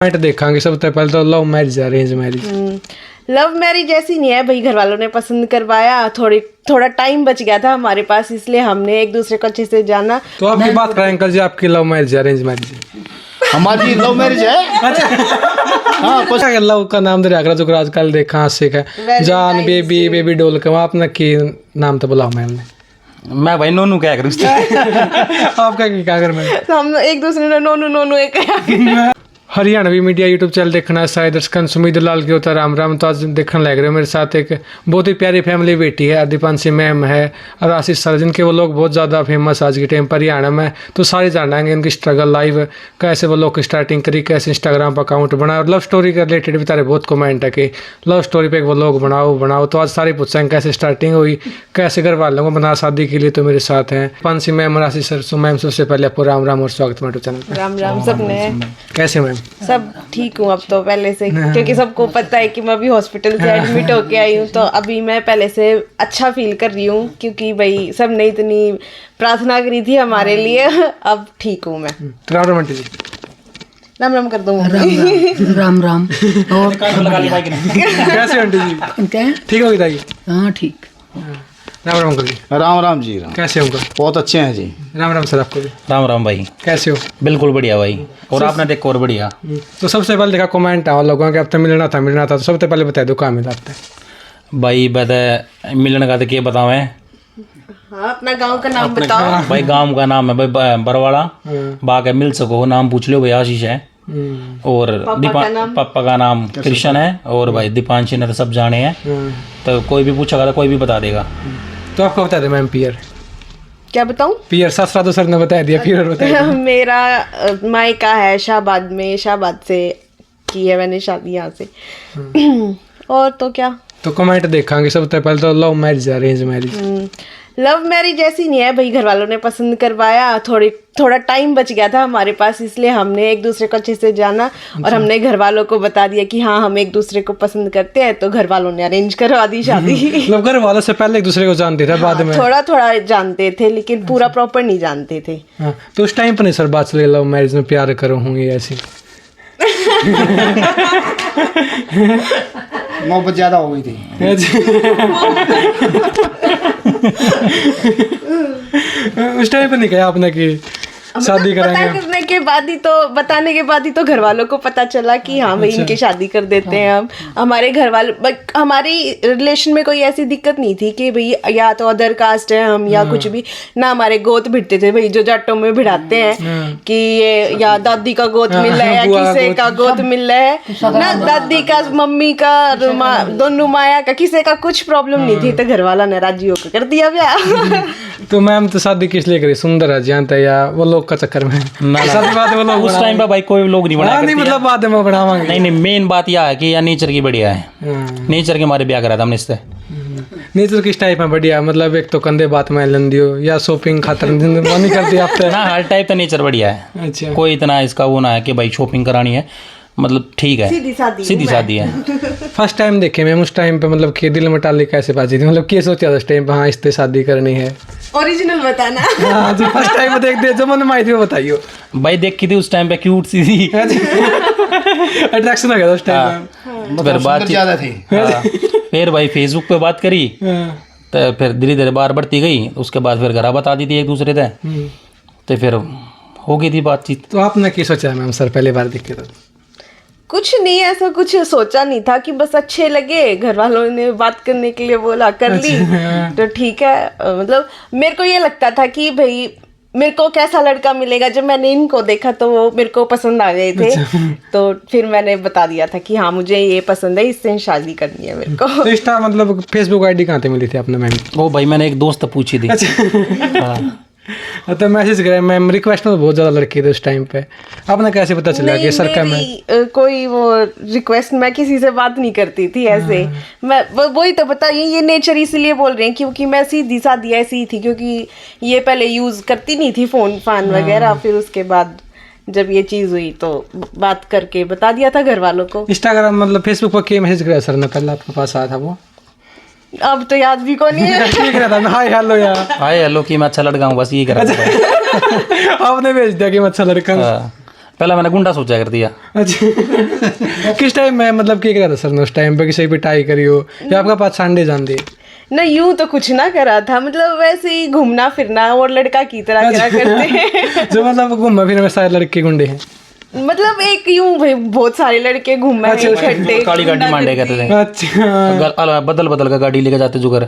Point देखांगे। सबसे पहले तो love marriage arrange marriage. Love marriage ऐसी नहीं है भाई, घर वालों ने पसंद करवाया, थोड़ा टाइम बच गया था हमारे पास, इसलिए हमने एक दूसरे को अच्छे से जाना। तो आपकी बात करें अंकल जी, आपकी लव मैरिज अरेंज मैरिज? हमारी लव मैरिज है। हाँ कुछ लव का नाम दे रहा जो आजकल देखा हास्य का जान बेबी बेबी डोल का आपने की नाम तो बुलाओ मैम ने। मैं भाई नोनू क्या करूँ आपका क्या कर मैं हम एक दूसरे ने नोनू नोनू एक हरियाणवी मीडिया यूट्यूब चैनल देखना है सारे दर्शकों सुमित लाल की होता राम राम। तो आज देखने लग रहे हो मेरे साथ एक बहुत ही प्यारी फैमिली बेटी है, दीपांशी मैम है और आशीष सर, जिनके वो लोग बहुत ज़्यादा फेमस आज के टाइम पर हरियाणा में। तो सारे जानेंगे इनकी स्ट्रगल लाइव, कैसे वो लोग स्टार्टिंग करी, कैसे इंस्टाग्राम पर अकाउंट बनाए, और लव स्टोरी के रिलेटेड भी तारे बहुत कमेंट है कि लव स्टोरी पे वो लोग बनाओ। तो आज सारे पूछेंगे कैसे स्टार्टिंग हुई, कैसे घर वालों को बना शादी के लिए। तो मेरे साथ हैं दीपांशी मैम और आशीष सर। सो मैम सबसे पहले आपको राम राम और स्वागत मेरे चैनल पर। राम राम सबने। कैसे मैम? सब ठीक हूँ अब तो पहले से, क्योंकि सबको पता है कि मैं अभी हॉस्पिटल से एडमिट होके आई हूँ, तो अभी मैं पहले से अच्छा फील कर रही हूँ, क्योंकि भाई सब ने इतनी प्रार्थना करी थी हमारे लिए। अब ठीक हूँ मैं। राम राम आंटी जी। राम राम कर दूँ। राम राम। और कैसे आंटी जी? क्या? ठीक होगी ताई? हाँ ठीक। राम राम अंकल जी। राम राम जी। राम कैसे हो अंकल? बहुत अच्छे हैं जी। राम राम सर आपको भी। राम राम भाई। कैसे हो? बिल्कुल बढ़िया भाई, और आपने देखो और बढ़िया। तो सबसे पहले देखा कमेंट आओ लोगों के, अब तो मिलना था। तो सबसे पहले बता दो कहाँ मिला आपने? भाई बता मिलने का तो क्या बतावे। हाँ अपना गांव का नाम बताओ। भाई गांव का नाम है भाई बरवाड़ा, बाकी मिल सको नाम पूछ लो भाई, आशीष है और पापा का नाम कृष्ण है, और भाई दीपांशी ने तो सब जाने हैं, तो कोई भी पूछेगा तो कोई भी बता देगा। तो आपको बता दे मैम पियर क्या बताऊँ? पियर ससुरा तो सर ने बता दिया, पियर बता मेरा मायका है शाहबाद में, शाहबाद से की है मैंने शादी यहाँ से। और तो क्या, तो कमेंट देखांगे। सबसे पहले तो love marriage arrange marriage. Love marriage ऐसी नहीं है भाई, घर वालों ने पसंद करवाया, थोड़ा टाइम बच गया था हमारे पास, इसलिए हमने एक दूसरे को अच्छे से जाना और हमने घर वालों को बता दिया कि हाँ हम एक दूसरे को पसंद करते हैं, तो घर वालों ने अरेंज करवा दी शादी। मतलब घर वालों से पहले एक दूसरे को जानते थे, बाद में थोड़ा जानते थे, लेकिन पूरा प्रॉपर नहीं जानते थे। हाँ, तो उस टाइम पर नहीं सर बात चली लव मैरिज में प्यार करो होंगे ऐसी? मोहब्बत ज्यादा हो गई थी। उस टाइम पर नहीं कहा आपने कि शादी करेंगे? बताने के बाद ही तो घर वालों को पता चला कि हाँ भाई इनकी शादी कर देते हैं हम। हमारे घर वाले, हमारी रिलेशन में कोई ऐसी दिक्कत नहीं थी कि भाई या तो अदर कास्ट है हम या कुछ भी ना। हमारे गोत भिड़ते थे भाई, जो जाटों में भिड़ाते हैं कि ये या दादी का गोत मिल रहा है या किसी का गोत मिल रहा है ना, दादी का मम्मी का दोनों माया का, किसी का कुछ प्रॉब्लम नहीं थी, तो घर वाला ने राजी होकर कर दिया ब्याह। तो मैम तो शादी किस लिए करी? सुंदर है जानते या वो लोग का चक्कर में? शादी बाद वो लोग उस टाइम पर भाई कोई लोग नहीं बनाया। नहीं मतलब बाद में बढ़ावांगे। नहीं मेन बात यह है कि या नेचर की बढ़िया है, नेचर के हमारे ब्याह करा था हमने इससे। नेचर किस टाइप में बढ़िया? मतलब एक तो कंधे बात में लन दियो या शॉपिंग खातर नहीं करती आप? ना हर टाइप का नेचर बढ़िया है। अच्छा, कोई इतना इसका वो ना है कि भाई शॉपिंग करानी है, मतलब ठीक है, सीधी शादी है। फर्स्ट टाइम देखे मैम उस टाइम पे मतलब कि दिल में टाली कैसे बाजी थी? मतलब क्या सोचा उस टाइम पे हाँ इससे शादी करनी है? ओरिजिनल बताना। हाँ जो फर्स्ट टाइम देख दे जो मन में आई थी वो बताइयो। भाई देखी थी उस टाइम पे क्यूट सी थी, अट्रैक्शन हो गया उस टाइम पे। फिर बात ज्यादा थी। फिर भाई फेसबुक पे बात करी, तो फिर धीरे धीरे बार बढ़ती गई, उसके बाद फिर घर बता दी थी एक दूसरे से, तो फिर हो गई थी बातचीत। तो आपने क्या सोचा मैम सर पहली बार देखे तो? कुछ नहीं, ऐसा कुछ सोचा नहीं था, कि बस अच्छे लगे, घर वालों ने बात करने के लिए बोला, कर ली तो ठीक है। मतलब मेरे को ये लगता था कि भाई मेरे को कैसा लड़का मिलेगा, जब मैंने इनको देखा तो वो मेरे को पसंद आ गए थे। तो फिर मैंने बता दिया था कि हाँ मुझे ये पसंद है, इससे शादी करनी है मेरे को। तो इंस्टा मतलब फेसबुक आईडी कहाँ से मिली थी आपने मैम? वो भाई मैंने एक दोस्त पूछी थी। तो मैसेज करे मैम, रिक्वेस्ट में बहुत ज़्यादा लड़की थे उस टाइम पे, आपने कैसे पता चला कि सरकार में कोई वो रिक्वेस्ट, मैं किसी से बात नहीं करती थी ऐसे। मैं वही तो बता, ये नेचर इसलिए बोल रहे हैं क्योंकि मैं सीधी सादी ऐसी ही थी, क्योंकि ये पहले यूज़ करती नहीं थी फ़ोन फान वगैरह। फिर उसके बाद जब ये चीज़ हुई तो बात करके बता दिया था घर वालों को। इंस्टाग्राम मतलब फेसबुक पर क्या मैसेज कराया सर ने पहले आपके पास आया था वो? अब तो याद भी कौन है। ठीक रहता हाय हेलो यार, हाय हेलो कि मैं अच्छा लड़का हूँ, बस ये करा था। आपने भेज दिया कि मैं अच्छा लड़का हूँ। पहले मैंने गुंडा सोचा कर दिया। अच्छा किस टाइम में मतलब क्या करा था सर ने उस टाइम पे, किसी पिटाई करी हो या आपका पास संडे जान दे? ना यूं तो कुछ ना करा था, मतलब वैसे ही घूमना फिरना और लड़का की तरह करा करते हैं। जो मतलब घूमा फिर में सारे लड़के गुंडे हैं? मतलब एक यूं भाई बहुत सारे लड़के घूमे हैं इकट्ठे। काली गाड़ी मांडे कहते थे। अच्छा बदल बदल का गाड़ी लेके जाते जुगर।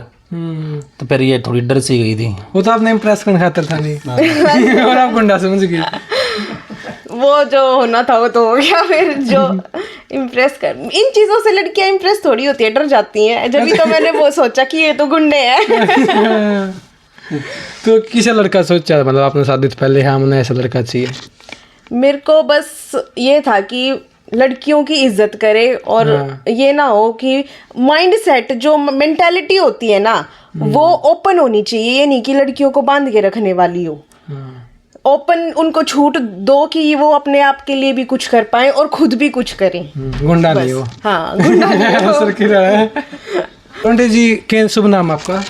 तो फिर ये थोड़ी डर सी गई थी। वो तो आपने इम्प्रेस करने खातर था नहीं और आप गुंडा समझ गए। वो जो होना था वो तो हो गया, फिर जो इम्प्रेस कर, इन चीजों से लड़कियां इम्प्रेस थोड़ी होती है, डर जाती हैं। जब भी तो मैंने वो सोचा कि ये तो गुंडे हैं। तो किसे लड़का सोचा मतलब आपने शादी से पहले, हाँ मुझे ऐसा लड़का चाहिए? मेरे को बस ये था कि लड़कियों की इज्जत करे और ये ना हो कि माइंड सेट जो मेंटालिटी होती है ना वो ओपन होनी चाहिए। ये नहीं कि लड़कियों को बांध के रखने वाली हो। ओपन उनको छूट दो कि वो अपने आप के लिए भी कुछ कर पाए और खुद भी कुछ करें। गुंडा नहीं हो। हाँ गुंडा नहीं हो। सर की रहा है। पंडित जी क्या शुभ नाम आपका?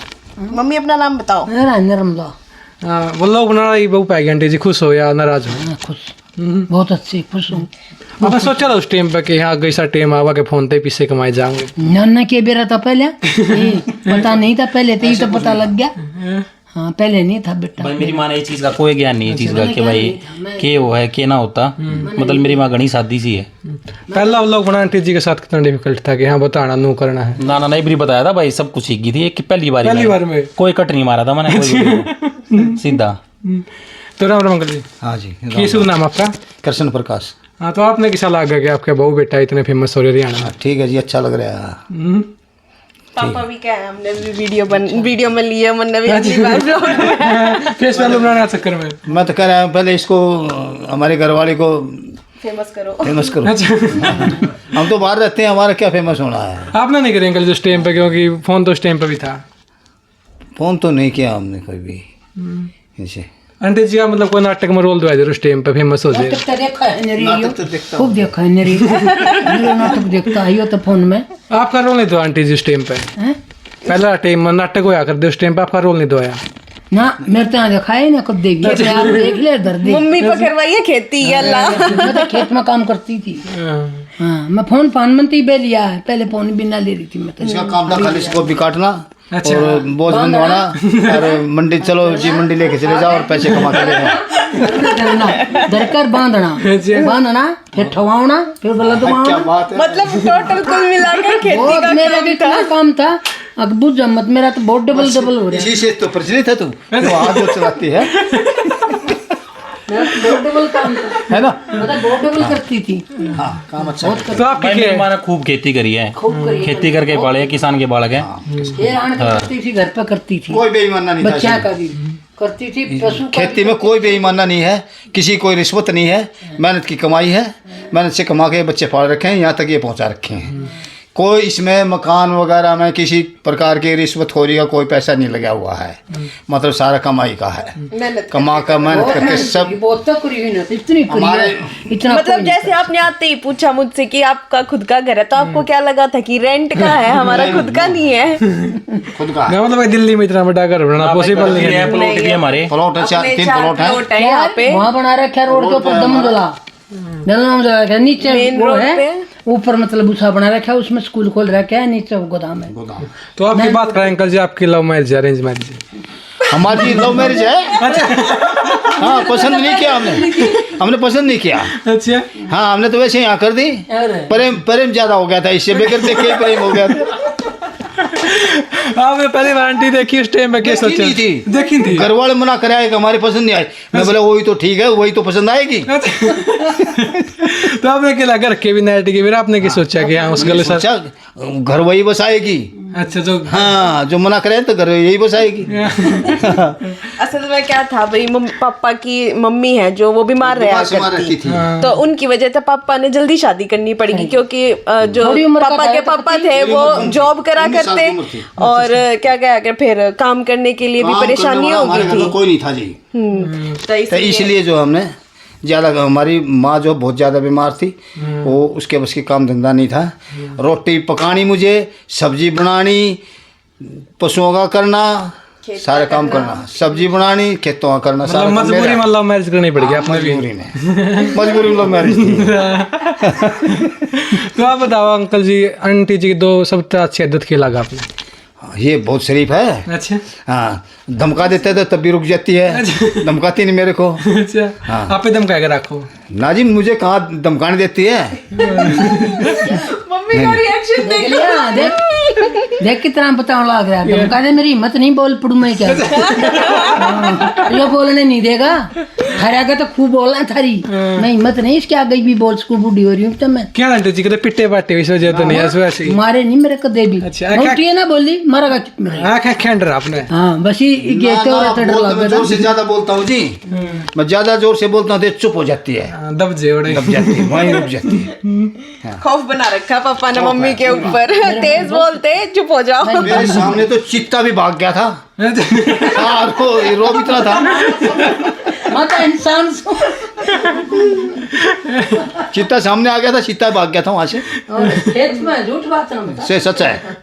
मम्मी अपना नाम बताओ। मेरा निर्मला। वो लोग बना रही बहु पाएगी आंटी जी, खुश हो या नाराज हो? हाँ, खुश, बहुत अच्छी खुश हूँ। आपने सोचा था उस टाइम पे कि हाँ कैसा टाइम आवा के फोन पे पीछे कमाए जाएंगे? नन्ना के बेरा था पहले, पता नहीं था पहले, तो ये तो पता लग गया। हाँ पहले नहीं था बेटा। भाई मेरी माँ ने इस चीज का कोई ज्ञान नहीं है चीज का कि भाई के वो है के ना होता। मतलब मेरी माँ घनी सादी सी है। पहला वो लोग बना आंटी जी के साथ कितना डिफिकल्ट था कि हाँ बताना नू करना है? नाना ने भी बताया था भाई सब कुछ सीख गई थी कि पहली बार में कोई कट नहीं मारा था मैंने कोई सीधा। तो राम राम अंकल जी। हाँ जी, की शुभ नाम आपका? कृष्ण प्रकाश। हाँ तो आपने किसा लगा कि आपके बहू बेटा इतने फेमस हो रहे हरियाणा में? ठीक है जी, अच्छा लग रहा है। पापा भी क्या है, हमने भी वीडियो में लिया, हमने भी अगली बार ब्लॉग में फेस वैल्यू बनाने के चक्कर में मैं तो कह रहा हूँ पहले इसको हमारे घर वाले को फेमस करो। फेमस करो। अच्छा हम तो बाहर रहते हैं, हमारा क्या फेमस होना है। आपने नहीं करें अंकल जिस टाइम पे, क्योंकि फोन तो उस टाइम पे भी था। फोन तो नहीं किया हमने कोई भी इसे। आंटी जी का मतलब कोई नाटक में रोल दो उस टाइम पे फेमस हो जाए? नाटक तो देखा है नरी, नाटक तो देखता खूब देखा है नरी। मेरा नाटक देखता है तो फोन में। आपका रोल नहीं दो आंटी जी उस टाइम पे? हैं? पहला टाइम नाटक होया कर दे उस टाइम पे, आपका रोल नहीं दो आया ना मेरे तो यहाँ देखा है ना, कब देगी अपने आप देख ले दर दे। मम्मी पकड़वाइए खेती अल्लाह। मैं तो खेत में काम करती थी। हाँ मैं फोन पान मंती बे लिया है, पहले फोन भी ना ले रही थी मैं तो। इसका काम था खाली इसको भी काटना अच्छा। और बोझ बंधवाना और मंडी चलो जी मंडी लेके चले जाओ और पैसे कमा के ले आओ। दरकर बांधना फिर ठवाना फिर बल्ला क्या दबाना। बात है। मतलब टोटल कुल मिलाकर खेती बहुत का मेरा भी काम था। इतना काम था, अब बुझ जा मत, मेरा तो बहुत डबल हो रहा इसी से तो प्रचलित है तू, तो हाथ जो चलाती है है। बहुत डबल काम था, है ना। मतलब बहुत डबल करती थी। हाँ काम अच्छा है। तो आपकी भाई क्या मेरी है? माँ ने खूब खेती करी है। खूब करी है। खेती करके पाले हैं, किसान के बालक हैं। ये आने तो करती थी, घर पे करती थी, कोई बेईमाना नहीं था बच्चा इसमें। का भी करती थी, पशु का खेती में कोई बेईमाना नहीं है, किसी कोई रिश्वत नहीं है, मेहनत की कमाई है, मेहनत से कमा के बच्चे पाल रखे हैं, यहाँ तक ये पहुँचा रखे हैं। कोई इसमें मकान वगैरह में किसी प्रकार की रिश्वतखोरी का कोई पैसा नहीं लगा हुआ है। मतलब सारा कमाई का है, मेहनत कमा कर मेहनत बहुत करके मेहनत सब। करी, बहुत तक करी हुई ना, इतनी करी है, हमारे- इतना मतलब कोई नहीं जैसे आपने आते ही पूछा मुझसे कि आपका खुद का घर है, तो आपको क्या लगा था कि रेंट का है, हमारा खुद का नहीं है? खुद का मतलब भाई दिल्ली में इतना बड़ा घर बनाना पॉसिबल नहीं है। प्लॉट भी हमारे प्लॉट है, अपने 3 चार प्लॉट है। प्लॉट है क्या यहाँ पे। वहाँ बना रखा है रोड के ऊपर दमदला, दमदला रखा है, नीचे मेन वो रोड है, पे। ऊपर मतलब भूसा बना रखा है, उसमें स्कूल खोल रखा है, नीचे गोदाम है। तो आपकी बात करें अंकल जी, आपकी लव मैरिज है अरेंज मैरिज? हमारी लव मैरिज है। हाँ पसंद नहीं किया हमने पसंद नहीं किया। अच्छा हाँ हमने तो वैसे यहाँ कर दी, प्रेम ज्यादा हो गया था, इससे बेकर देख के प्रेम हो गया था। आपने पहली बार आंटी देखी उस टाइम में क्या देखी सोचा? नहीं थी। देखी थी? घर वाले मना करे आए कि हमारी पसंद नहीं आई। मैं बोला वही तो ठीक है, वही तो पसंद आएगी। तो आपने क्या लगा रखे भी नाइट की, फिर आपने क्या सोचा कि हाँ उस गले साथ? सोचा घर वही बसाएगी। अच्छा जो हाँ जो मना करे तो घर यही बसाएगी। असल में क्या था भाई, पापा की मम्मी है जो वो बीमार रहा करती थी। तो उनकी वजह से पापा ने जल्दी शादी करनी पड़ेगी, क्योंकि जो बड़ी उम्र का पापा के पापा थे वो जॉब करा 19 साल करते की उम्र थी। और क्या क्या कर फिर काम करने के लिए भी परेशानी हमारे होगी घर में थी। कोई नहीं था जी। तो तो इसलिए जो हमने ज़्यादा, हमारी माँ जो बहुत ज़्यादा बीमार थी, वो उसके बस की काम धंधा नहीं था। रोटी पकानी मुझे, सब्जी बनानी, पशुओं का करना, सारा काम करना, सब्जी बनानी, खेतों का करना, सारा मतलब काम मजबूरी मेरा। में लव मैरिज करनी पड़ गई आपने भी। मजबूरी में मजबूरी में लव मैरिज थी। तो आप बताओ अंकल जी आंटी जी दो सबसे अच्छी आदत की लगा आपने? ये बहुत शरीफ है। अच्छा हाँ, धमका देते तो तब भी रुक जाती है, धमकाती नहीं मेरे को। अच्छा हाँ। आप एकदम कह के रखो ना जी, मुझे कहाँ धमकाने देती है। मम्मी का रिएक्शन देख लिया, देख कितना बताने लग रहा है। धमका दे, मेरी हिम्मत नहीं, बोल पड़ू मैं क्या। हाँ, यो बोलने नहीं देगा, हर आगे तो खूब बोलना थारी, मैं हिम्मत नहीं इसके आगे भी बोल सकूं, बूढ़ी हो रही हूँ तो मैं। क्या आंटी जी कहते पिट्टे पाटे इस वजह तो नहीं है वैसे ही। मारे नहीं मेरे कदे भी, अच्छा, उठी है ना बोली मारा चुप मेरे। आँखें खेंड रहा आपने। हाँ बस ये गेटे और डर लग मैं जोर से गया। ज्यादा बोलता हूँ जी, मैं ज्यादा जोर से बोलता हूँ तो चुप हो जाती है, दब जे उड़े। दब जाती है, वहीं रुक जाती है। खौफ बना रखा पापा ने मम्मी के ऊपर। तेज बोलते चुप हो जाओ। मेरे सामने तो चित्ता भी भाग गया था। हाँ, रो भी इतना था, माता इंसान सो। चित्ता सामने आ गया था, चित्ता भाग गया था वहां से। और खेत में झूठ बात ना बता। से सच्चा है,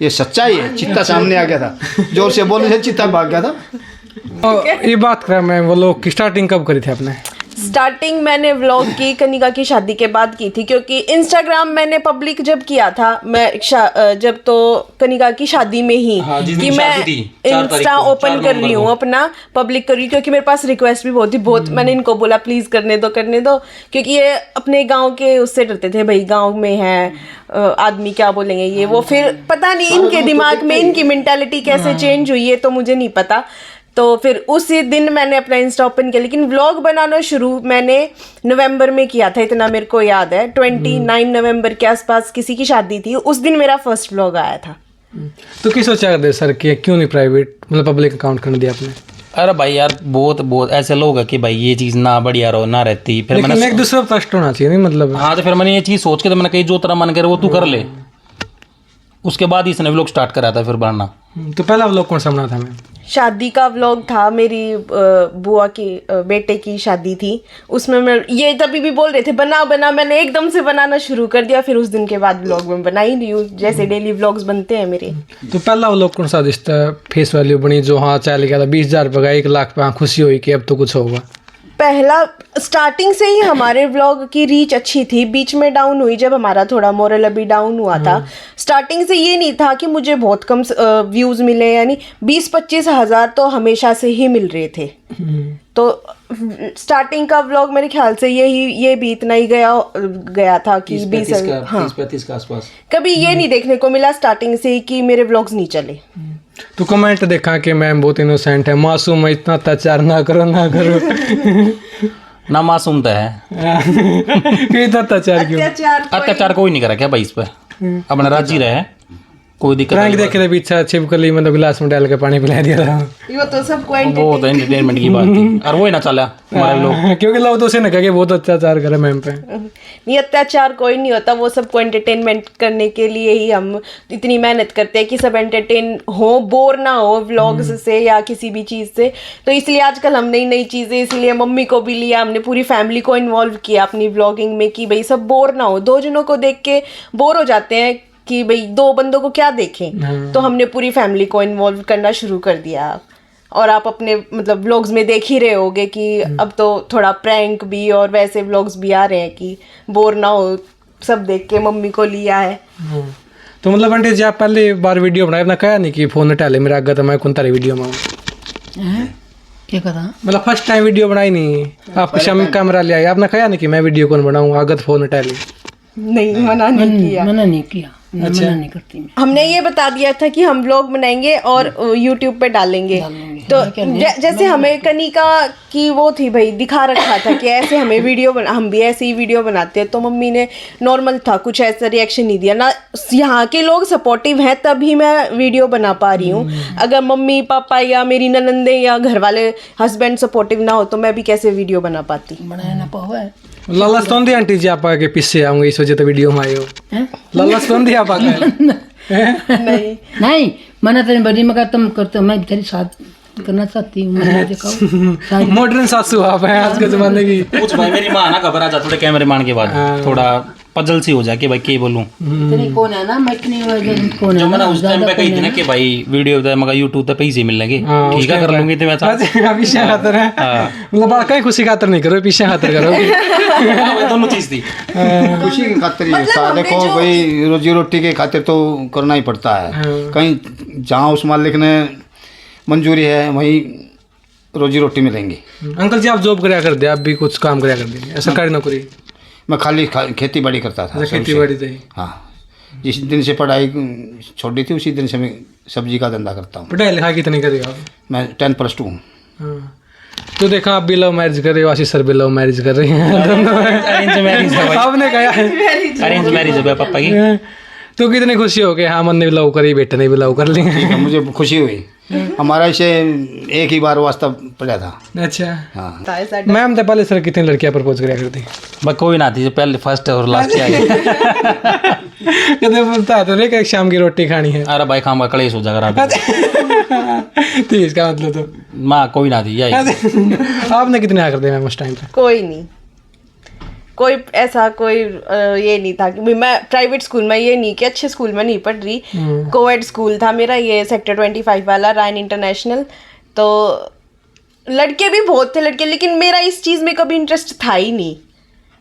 ये सच्चाई है। चित्ता सामने आ गया था, जोर से बोलने से चित्ता भाग गया था। और ये बात कर मैं वो लोग की स्टार्टिंग कब करी थी आपने? स्टार्टिंग मैंने व्लॉग की कनिका की शादी के बाद की थी, क्योंकि इंस्टाग्राम मैंने पब्लिक जब किया था, मैं जब तो कनिका की शादी में ही हाँ, जिस दिन कि मैं शादी थी, 4 तारीख इंस्टा को, ओपन 4 कर रही नवंबर हूँ, को। अपना पब्लिक कर रही हूँ, क्योंकि मेरे पास रिक्वेस्ट भी बहुत थी। बहुत मैंने इनको बोला प्लीज करने दो, क्योंकि ये अपने गाँव के उससे डरते थे, भाई गाँव में है आदमी क्या बोलेंगे ये वो। फिर पता नहीं इनके दिमाग में इनकी मेंटालिटी कैसे चेंज हुई है तो मुझे नहीं पता। तो फिर उसी दिन मैंने अपना इंस्टा ओपन किया, लेकिन व्लॉग बनाना शुरू मैंने नवंबर में किया था, इतना मेरे को याद है। 29 नवंबर के आसपास किसी की शादी थी, उस दिन मेरा फर्स्ट व्लॉग आया था। तो किस सोचा दे सर कि क्यों नहीं प्राइवेट मतलब पब्लिक अकाउंट करने दिया आपने? अरे भाई यार बहुत ऐसे लोग हैं कि भाई ये चीज ना बढ़िया रहो ना रहती। फिर लेकिन एक दूसरे पर ट्रस्ट होना चाहिए नहीं मतलब। हाँ, तो फिर मैंने ये चीज सोच के तो मैंने कही जो तेरा मन करे वो तू कर ले। उसके बाद ही इसने व्लॉग स्टार्ट करा था फिर बनाना। तो पहला व्लॉग कौन सा बना था मैं? शादी का व्लॉग था, मेरी बुआ की बेटे की शादी थी। उसमें मैं ये तभी भी बोल रहे थे बना, मैंने एकदम से बनाना शुरू कर दिया। फिर उस दिन के बाद व्लॉग में बना ही नहीं हूँ, जैसे डेली व्लॉग्स बनते हैं मेरे। तो पहला व्लॉग कौन सा जिसका फेस वैल्यू बनी, जो हाँ चल गया था 20,000 रुपये का, 1 लाख पे खुशी हुई कि अब तो कुछ होगा? पहला स्टार्टिंग से ही हमारे व्लॉग की रीच अच्छी थी, बीच में डाउन हुई जब हमारा थोड़ा मोरल अभी डाउन हुआ था। स्टार्टिंग से ये नहीं था कि मुझे बहुत कम व्यूज़ मिले, यानी 20-25 हज़ार तो हमेशा से ही मिल रहे थे। तो स्टार्टिंग का व्लॉग मेरे ख्याल से ये भी इतना ही गया था कि 30-35 के आसपास। कभी ये नहीं देखने को मिला स्टार्टिंग से ही कि मेरे व्लॉग्स नहीं चले। तो कमेंट देखा कि मैम बहुत इनोसेंट है, मासूम है, इतना अत्याचार ना करो ना मासूम तो है। क्यों इतना अत्याचार क्यों? अत्याचार कोई नहीं करा क्या भाई इस पे? अपना राजी रहे, कोई दिक्कत प्रैंक नहीं। देखे थे पीछे छिपकली मतलब गिलास में डाल के पानी पिला दिया था। ये तो सबको वो तो एंटरटेनमेंट की बात थी और वो ही ना चला हमारे लोग। क्योंकि लोग तो उसे ना कहे बहुत अत्याचार करे मैम पे। नहीं, अत्याचार कोई नहीं होता, वो सबको एंटरटेनमेंट करने के लिए ही हम इतनी मेहनत करते हैं कि सब एंटरटेन हो, बोर ना हो व्लॉग्स से या किसी भी चीज़ से। तो इसलिए आजकल हम नई चीज़ें, इसलिए मम्मी को भी लिया हमने, पूरी फैमिली को इन्वॉल्व किया अपनी व्लॉगिंग में कि भाई सब बोर ना हो। 2 जनों को देख के बोर हो जाते हैं कि भाई 2 बंदों को क्या देखें, तो हमने पूरी फैमिली को इन्वॉल्व करना शुरू कर दिया। और आप अपने मतलब व्लॉग्स में देख ही रहे होगे कि अब तो थोड़ा प्रैंक भी और वैसे व्लॉग्स भी आ रहे हैं कि बोर ना हो, सब देख के मम्मी को लिया है। तो मतलब आंटी जी आप पहले बार वीडियो बनाए अपना कहा नहीं कि फोन हटा मेरा आगे तो मैं कौन तारी वीडियो में क्या कहा? मतलब फर्स्ट टाइम वीडियो बनाई नहीं आप कैमरा ले आए, आपने कहा नहीं कि मैं वीडियो कौन बनाऊँ आगे तो फोन हटा ली? नहीं, मना नहीं किया। मना नहीं किया, मना नहीं करती मैं। हमने ये बता दिया था कि हम व्लॉग बनाएंगे और यूट्यूब पे डालेंगे। तो जैसे हमें कनिका की वो थी भाई, दिखा रखा था कि ऐसे हमें वीडियो बना, हम भी ऐसे ही वीडियो बनाते हैं। तो मम्मी ने नॉर्मल था, कुछ ऐसा रिएक्शन नहीं दिया ना। यहाँ के लोग सपोर्टिव हैं तभी मैं वीडियो बना पा रही हूँ। अगर मम्मी पापा या मेरी ननंदे या घर वाले हस्बैंड सपोर्टिव ना हो तो मैं भी कैसे वीडियो बना पाती। बनाया ना पावा है। लाला स्तोंदी आंटी जी आप आगे पीछे आऊंगे इस वजह तो वीडियो में आए हो। लाला स्तोंदी आप आगे नहीं, मना तेरे बड़ी मगर तुम करते हो, मैं तेरी साथ करना चाहती हूँ। मैं दिखाओ मॉडर्न सासू आप हैं आज के जमाने की। कुछ भाई मेरी माँ ना घबरा जा थोड़े कैमरे मान के बाद, थोड़ा पजल सी हो जाए कि भाई क्या बोलूं। इतनी कौन है ना मैं इतनी कौन है जो मैंने ना, उस टाइम ज्यादा पे कही थी कौन ना है कि भाई वीडियो पे मगर यूट्यूब पे पैसे मिलेंगे, हाँ, उस ठीक है टाइम कर पे। लूंगी तो मैं अभी पीछे खातर है मतलब कहीं खुशी खातर नहीं करो, पीछे खातर करो। दोनों चीज थी। खुशी की खातिर ही होता है। देखो भाई रोजी रोटी के खातिर तो करना ही पड़ता है। कहीं जहाँ उस मालिक ने मंजूरी है वहीं रोजी रोटी मिलेंगी। अंकल जी आप जॉब कराया कर दे, आप भी कुछ काम कराया कर दे, सरकारी नौकरी? मैं खाली खेती बाड़ी करता था। खेती बाड़ी तो ही। हाँ, जिस दिन से पढ़ाई छोड़ी थी उसी दिन से मैं सब्जी का धंधा करता हूँ। पढ़ाई लिखाई कितनी करी आप? मैं 10+2 हूँ। हाँ। तो देखा आप भी लव मैरिज कर रहे हो, आशीष सर भी लव मैरिज कर रहे हैं। अरेंज मैरिज है भाई, आपने कहा है अरेंज मैरिज है पापा की। तो कितनी खुशी हो गई, हाँ मन ने भी लव करी, बेटे ने भी लव कर ली। ठीक है, मुझे खुशी हुई। हमारा इसे एक ही बार वास्ता पड़ा था। अच्छा हाँ, मैम तो पहले सर कितनी लड़कियां प्रपोज कराया करती? भाई कोई ना थी, जो पहले फर्स्ट और लास्ट आई। कहते बोलता है तो नहीं कि शाम की रोटी खानी है। अरे भाई खाम का कलेश हो जाएगा रात तो इसका मतलब तो माँ कोई ना थी यही। आपने कितने आ कर दिए मैम उस टाइम पे? कोई नहीं, कोई ऐसा कोई ये नहीं था कि मैं प्राइवेट स्कूल में, ये नहीं कि अच्छे स्कूल में नहीं पढ़ रही। कोएड स्कूल था मेरा, ये सेक्टर 25 वाला रायन इंटरनेशनल। तो लड़के भी बहुत थे लड़के, लेकिन मेरा इस चीज़ में कभी इंटरेस्ट था ही नहीं।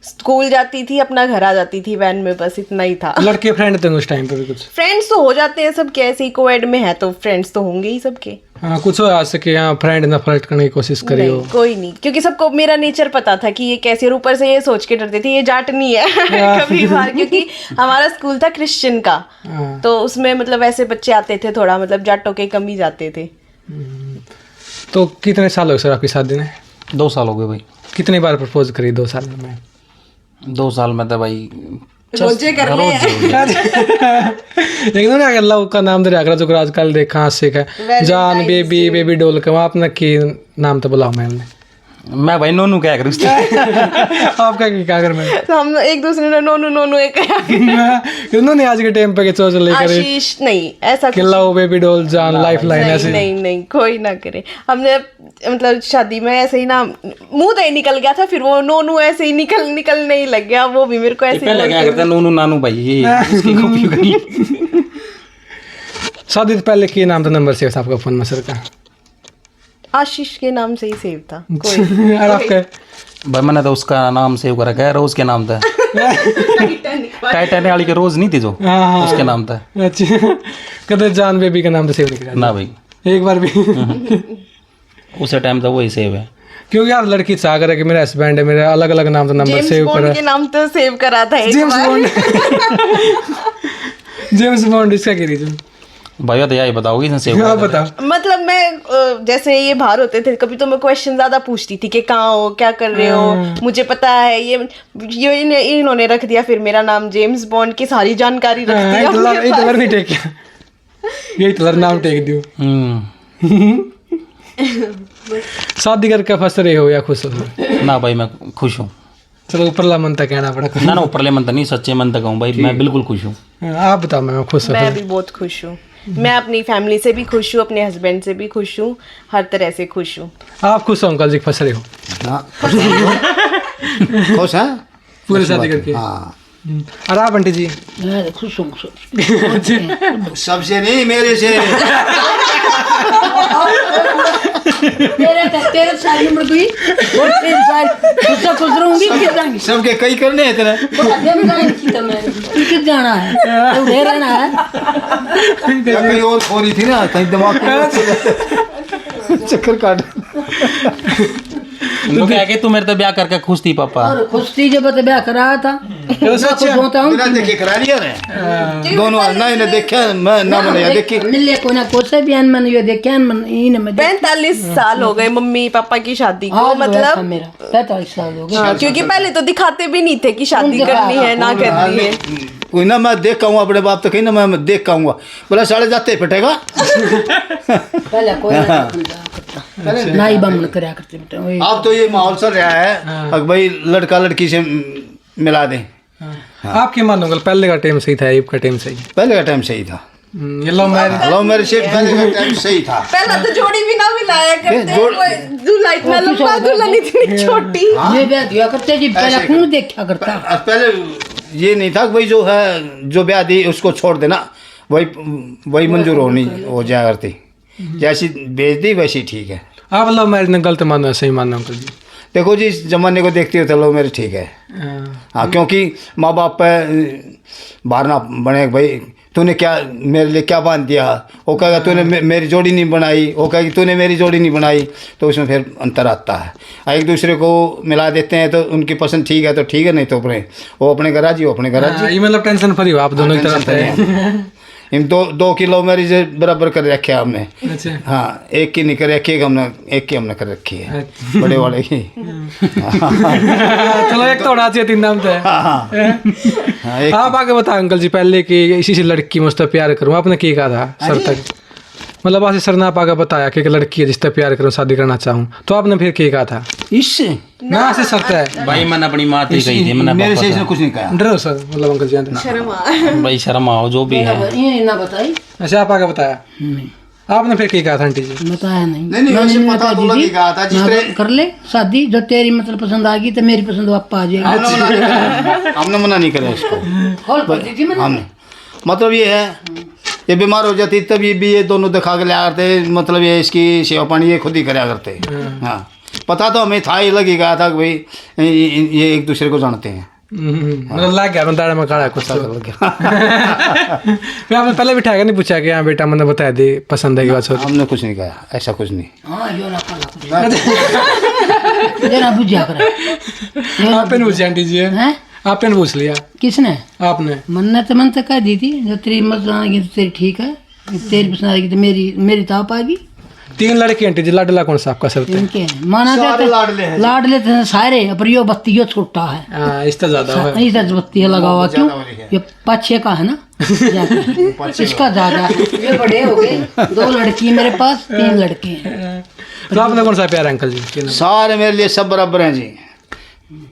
स्कूल जाती थी, अपना घर आ जाती थी वैन में, बस इतना ही था। लड़के फ्रेंड थे उस टाइम पे भी कुछ? फ्रेंड्स तो हो जाते हैं सबके, ऐसे ही कोएड में है तो फ्रेंड्स तो होंगे ही सबके। हाँ कुछ हो आज से कि हाँ फ्रेंड ना फ्लर्ट करने की कोशिश करी हो? नहीं, कोई नहीं, क्योंकि सबको मेरा नेचर पता था कि ये कैसे, और ऊपर से ये सोच के डरते थे ये जाट नहीं है कभी बार, क्योंकि हमारा स्कूल था क्रिश्चियन का। तो उसमें मतलब ऐसे बच्चे आते थे थोड़ा, मतलब जाटों के कम ही जाते थे। तो कितने साल हो गए सर आपकी शादी में? 2 साल हो गए भाई। कितनी बार प्रपोज करी 2 साल में? 2 साल में तो भाई रोजे कर ले एक ना अगर लव का नाम दे रहा जो आजकल देखा आशिक है जान बेबी बेबी डॉल का, आपने की नाम तो बुलाओ मैम ने? मैं भाई नोनू क्या करूँ। आपका क्या कर मैं? तो हम एक दूसरे ने नोनू नोनू एक उन्होंने आज के टाइम पे के सोच लेकर आशीष नहीं ऐसा कि लव बेबी डॉल जान लाइफ लाइन नहीं, ऐसे? नहीं नहीं कोई ना करे। हमने मतलब शादी में ऐसे ही ना मुंह तो ही निकल गया था, फिर वो नोनू ऐसे ही निकलने ही लग गया, वो भी मेरे को ऐसे पहले क्या करता नोनू नानू भाई, ये इसकी कॉपी करी। शादी से पहले के नाम था नंबर सेव था आपका फोन में सर का? आशीष के नाम से ही सेव था। कोई और आपका? भाई मैंने तो उसका नाम सेव करा क्या, रोज के नाम था। टाइटैनिक वाली के रोज नहीं थी जो, हाँ उसके नाम था। अच्छा कदे जान बेबी का नाम तो सेव नहीं किया ना भाई एक बार भी? उसे टाइम था वही सेव है। क्योंकि यार लड़की चाह करे कि मेरा हस्बैंड है, मेरे अलग अलग नाम तो नंबर जेम्स सेव बॉन्ड करा। के नाम तो सेव करा था एक जेम्स बार। बॉन्ड जेम्स बॉन्ड इसका क्या रीजन? भैया तो यही बताओगी इसने सेव आप बताओ। मतलब मैं जैसे ये बाहर होते थे कभी तो मैं क्वेश्चन ज्यादा पूछती थी कि कहाँ हो, क्या कर रहे हो, मुझे पता है ये इन्होंने रख दिया फिर मेरा नाम जेम्स बॉन्ड की सारी जानकारी रख दी अपने पास। नहीं टेक किया, यही तो नाम टेक दियो। शादी करके फंस रहे हो या खुश हो? ना भाई मैं खुश हूँ। चलो ऊपरला मन तक कहना पड़ा। ना ना ऊपरले मन तो नहीं, सच्चे मन तक हूँ भाई, मैं बिल्कुल खुश हूँ। आप बताओ। मैं खुश हूँ। मैं भी बहुत खुश हूँ, मैं अपनी फैमिली से भी खुश हूँ, अपने हस्बैंड से भी खुश हूँ, हर तरह से खुश हूँ। आप खुश हो अंकल जी फंस रहे हो? हाँ, खुश हैं पूरी शादी करके? हाँ। और आप आंटी जी? मैं खुश हूँ सबसे नहीं मेरे से। तेरे सारी उम्र गई और 3 साल उससे खुश रहूंगी। किस जाएंगी सबके कई करने हैं तेरा। किस जाना है तो उधर रहना है। कहीं और खोरी थी ना, कहीं दिमाग चक्कर काट। तो क्या कि तू मेरे तो ब्याह करके खुश थी पापा? और खुश थी जब तो ब्याह करा था। खुश होता हूँ बिना देखे करा लिया ने दोनों ना इन्हें देखा मैं ना मैंने देखी मिले को ना कोसे भी अन मन ये देखे मन इन में 45 साल हो गए मम्मी पापा की शादी को, मतलब मेरा 45 साल हो गए। हाँ, क्योंकि पहले तो दिखाते भी नहीं थे कि शादी करनी है ना करनी है। कोई ना मैं देख कहूँगा अपने बाप तो कहीं ना मैं देख कहूँगा बोला साढ़े जाते ही पिटेगा। पहले कोई ना ही बमन करया करते बेटा। वही अब तो ये माहौल चल रहा है अब भाई लड़का लड़की से मिला दें। आपके मान लो पहले का टाइम सही था, अब का टाइम सही? पहले का टाइम सही था। ये लव मैरिज से पहले का टाइम सही था। पहला तो जोड़ी भी ना मिलाया करते, दूल्हा इतना लंबा दुल्हन इतनी छोटी। ये ब्याह दिया करते जी, पहले कौन देखा करता। पहले ये नहीं था कि भाई जो है जो ब्याह दी उसको छोड़ देना, वही मंजूर हो जाया करती। जैसी भेज दी वैसी ठीक है। आप लव मैरिज ने गलत मानो सही मानो अंकल जी? देखो जी, इस जमाने को देखते हो तो लो मेरे ठीक है। हाँ, क्योंकि माँ बाप पे बाहर ना बने भाई तूने क्या मेरे लिए क्या बांध दिया, वो कहेगा तूने मेरी जोड़ी नहीं बनाई, वो कहेगी तूने मेरी जोड़ी नहीं बनाई, तो उसमें फिर अंतर आता है। एक दूसरे को मिला देते हैं तो उनकी पसंद ठीक है तो ठीक है, नहीं तो वो अपने घर राजी, वो अपने घर राजी। ये मतलब टेंशन फ्री हो आप दोनों ही तरफ से। इन दो की लव मैरिज बराबर कर रखे है हमने। अच्छा। हाँ, एक की नहीं कर रखी है, एक की हमने कर रखी है, बड़े वाले की। चलो एक तो होना चाहिए, 3 नाम तो है। हाँ, आप आगे बताओ अंकल जी पहले कि इसी से लड़की मुझसे प्यार करूँ, आपने क्या कहा था सर तक? मतलब आशीष सर ने आप आगे बताया कि एक लड़की है जिससे प्यार करूँ, शादी करना चाहूँ, तो आपने फिर क्या कहा था? इससे ना आशीष सर है भाई मैंने अपनी माँ ही कही थी, मैंने मेरे से इसने कुछ नहीं कहा। डरो सर, मतलब अंकल जी शर्म भाई शर्म आओ जो भी है। ये ना बताई। अच्छा, आप आगे बताया, आपने फिर क्या कहा था आंटी जी? बताया नहीं। नहीं वैसे पता तो लगी कहा था जिस तरह कर ले शादी, जो तेरी मतलब पसंद आ गई तो मेरी पसंद वापस आ जाएगी। हमने मना नहीं करा इसको। खोल कर दी थी मैंने। हमने मतलब ये है, ये बीमार हो जाती तब ये दोनों दिखा के ले आते, मतलब ये इसकी सेवा पानी ये खुद ही कराया करते। हाँ, पता तो हमें था, ही लगी गया था कि भाई ये एक दूसरे को जानते हैं। मतलब लग गया दाड़ा में काड़ा कुछ लग गया। मैं आपने पहले बिठाया नहीं पूछा कि हाँ बेटा मैंने बता दी पसंद है कि बात? हमने कुछ नहीं कहा, ऐसा कुछ नहीं। हाँ, यो ना कर जरा बुझा कर। आपने पूछा आंटी जी? हैं? आपने पूछ लिया? किसने? आपने? मन तो कह दी थी, जो तेरी मत आएगी तो तेरी ठीक है, तेरी पसंद आएगी तो मेरी ताप आएगी। 3 लड़की आंटी जी, लाडला कौन सा आपका? सर इनके माना सारे लाडले हैं। लाडले थे सारे, पर यो बत्ती यो छोटा है। हाँ, इससे ज्यादा है। इस बत्ती है लगा हुआ, क्यों? ये 5-6 का है ना इसका ज्यादा है। ये बड़े हो गए, 2 लड़की मेरे पास, 3 लड़के हैं। तो आपने कौन सा प्यार है अंकल जी? सारे मेरे लिए सब बराबर हैं जी।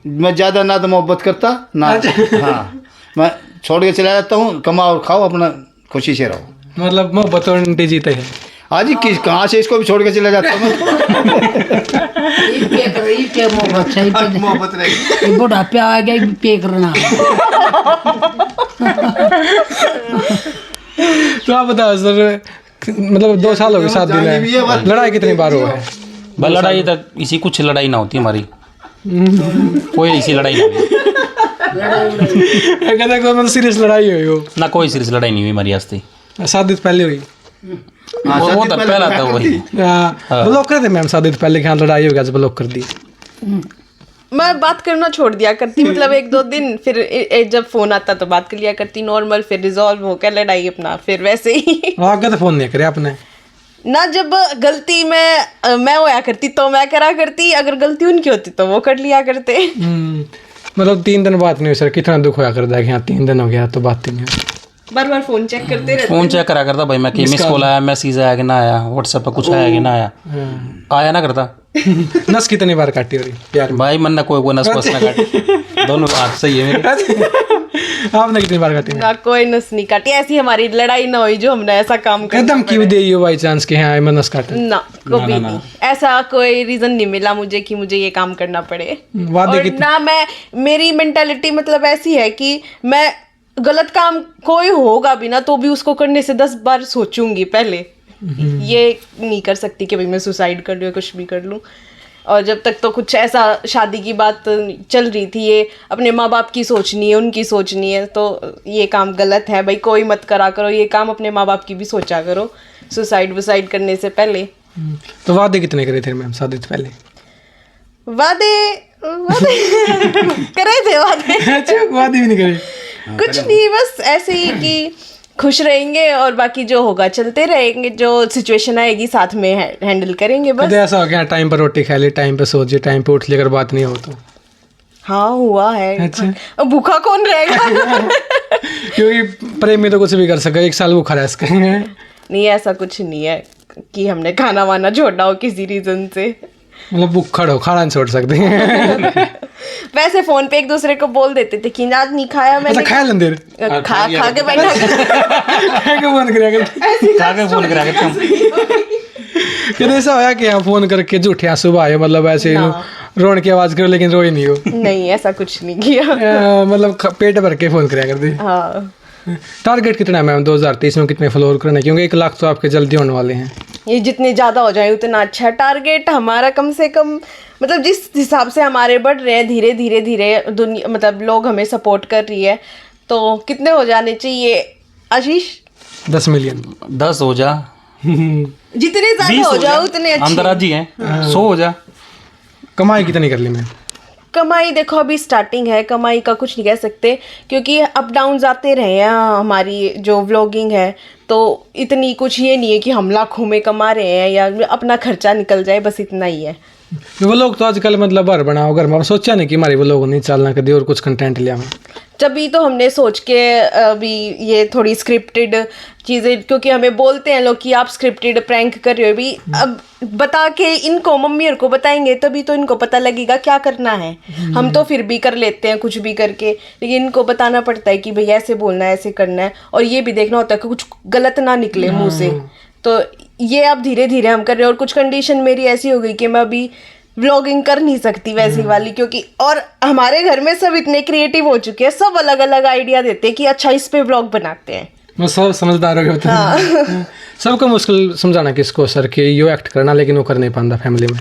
मैं ज़्यादा ना तो मोहब्बत करता ना। हाँ, मैं छोड़ के चला जाता हूँ, कमाओ और खाओ, अपना खुशी से रहो। मतलब मोहब्बत और आंटी जीते है। आज किस कहाँ से इसको भी छोड़ के चला जाता हूँ। मोहब्बत रहेगी। बुढ़ापे आ गया पे करना। तो आप बताओ सर, मतलब 2 साल हो गए शादी में, लड़ाई कितनी बार हुआ है? भाई लड़ाई तक इसी कुछ लड़ाई ना होती हमारी, कोई ऐसी लड़ाई ना हुई कहते कोई सीरियस लड़ाई हुई हो ना, कोई सीरियस लड़ाई नहीं हुई हमारी आज तक। शादी से पहले हुई? वो तो पहला था वही। ब्लॉक कर दे मैम, शादी से पहले क्या लड़ाई हो गया, ब्लॉक कर दी। मैं बात करना छोड़ दिया करती, मतलब 1-2 दिन, फिर जब फोन आता तो बात कर लिया करती नॉर्मल, फिर रिजॉल्व होकर लड़ाई अपना फिर वैसे ही। आगे तो फोन नहीं करे आपने ना, जब गलती मैं होया करती तो मैं करा करती, अगर गलती उनकी होती तो वो कर लिया करते। मतलब 3 दिन बात नहीं हुई सर, कितना दुख होया करता है कि हाँ 3 दिन हो गया तो बात नहीं हुई। बार फोन चेक करते रहते। फोन चेक करा करता भाई मैं कि मिस कॉल आया, मैसेज आया कि ना आया, व्हाट्सएप पर कुछ आया कि ना आया, आया ना करता। नस कितनी बार काटी हो रही प्यार में? भाई मन ना कोई नस बस ना काटी, दोनों बात सही है मेरी। आपने कितनी बार काटी? ना कोई नस नहीं काटी, ऐसी हमारी लड़ाई ना हुई जो हमने ऐसा काम कर। एकदम क्यों दे हो बाई चांस के हाँ मैं नस काटे? ना कभी नहीं, ऐसा कोई रीजन नहीं मिला मुझे कि मुझे ये काम करना पड़े। और ना मेरी मेंटालिटी मतलब ऐसी है कि मैं गलत काम कोई होगा भी ना तो भी उसको करने से 10 बार सोचूंगी पहले। ये नहीं कर सकती कि भाई मैं सुसाइड कर लूँ, कुछ भी कर लूँ। और जब तक तो कुछ ऐसा शादी की बात चल रही थी, ये अपने माँ बाप की सोचनी है, उनकी सोचनी है, तो ये काम गलत है भाई, कोई मत करा करो ये काम, अपने माँ बाप की भी सोचा करो सुसाइड करने से पहले। तो वादे कितने करे थे मैम शादी से पहले? वादे करे थे वादे। अच्छा, वादे भी नहीं करे? कुछ नहीं, बस ऐसे ही कि खुश रहेंगे और बाकी जो होगा चलते रहेंगे, जो सिचुएशन आएगी साथ में हैंडल करेंगे बस। कभी ऐसा हो गया टाइम पर रोटी खा ली, टाइम पे सो जी, टाइम पे उठ लेकर बात नहीं हो तो? हाँ हुआ है। अच्छा। अब भूखा कौन रहेगा? क्योंकि प्रेमी तो कुछ भी कर सके, 1 साल भूखा रह सके। नहीं, ऐसा कुछ नहीं है कि हमने खाना वाना छोड़ा हो किसी रीजन से। मतलब भूखा हो, खाना नहीं छोड़ सकते हैं। वैसे फोन पे एक दूसरे को बोल देते थे कि आज नहीं खाया मैंने। अच्छा, खाया लंदेर खा के बैठा फोन करा फोन करा कभी ऐसा होया कि यहाँ फोन करके झूठे आंसू आए, मतलब ऐसे रोने की आवाज करो लेकिन रोई नहीं हो? नहीं, ऐसा कुछ नहीं किया। मतलब पेट भर के फोन कराया करते। हाँ, टारगेट कितना है मैम 2023 में, कितने फॉलोअर करने? क्योंकि 1 लाख तो आपके जल्दी होने वाले हैं। ये जितने ज़्यादा हो जाए उतना अच्छा। टारगेट हमारा कम से कम, मतलब जिस हिसाब से हमारे बढ़ रहे हैं धीरे धीरे धीरे, दुनिया मतलब लोग हमें सपोर्ट कर रही है, तो कितने हो जाने चाहिए आशीष? 10 मिलियन। 10 हो जा, जितने ज़्यादा हो जाए उतने अच्छे। अंदराजी है, 100 हो जा। कमाई कितनी कर ली मैम? कमाई देखो अभी स्टार्टिंग है, कमाई का कुछ नहीं कह सकते क्योंकि अप डाउन आते रहे हैं। हमारी जो व्लॉगिंग है तो इतनी कुछ ये नहीं है कि हम लाखों में कमा रहे हैं या अपना खर्चा निकल जाए, बस इतना ही है। वो लोग तो आजकल मतलब घर बनाओ, घर में सोचा नहीं कि हमारे वो लोग नहीं चलना कभी और कुछ कंटेंट लिया मैं। तभी तो हमने सोच के अभी ये थोड़ी स्क्रिप्टेड चीज़ें, क्योंकि हमें बोलते हैं लोग कि आप स्क्रिप्टेड प्रैंक कर रहे हो, भी अब बता के इनको मम्मी और को बताएंगे तभी तो इनको पता लगेगा क्या करना है। हम तो फिर भी कर लेते हैं कुछ भी करके, लेकिन इनको बताना पड़ता है कि भैया ऐसे बोलना है, ऐसे करना है, और ये भी देखना होता है कि कुछ गलत ना निकले मुंह से। तो ये अब धीरे धीरे हम कर रहे हैं। और कुछ कंडीशन मेरी ऐसी हो गई कि मैं अभी व्लॉगिंग कर नहीं सकती वैसी वाली, क्योंकि और हमारे घर में सब इतने क्रिएटिव हो चुके हैं, सब अलग अलग आइडिया देते हैं कि अच्छा इस पे व्लॉग बनाते हैं। वो सब समझदार हो गए होते हैं। सबको मुश्किल समझाना किसको सर कि यो एक्ट करना, लेकिन वो कर नहीं पाता फैमिली में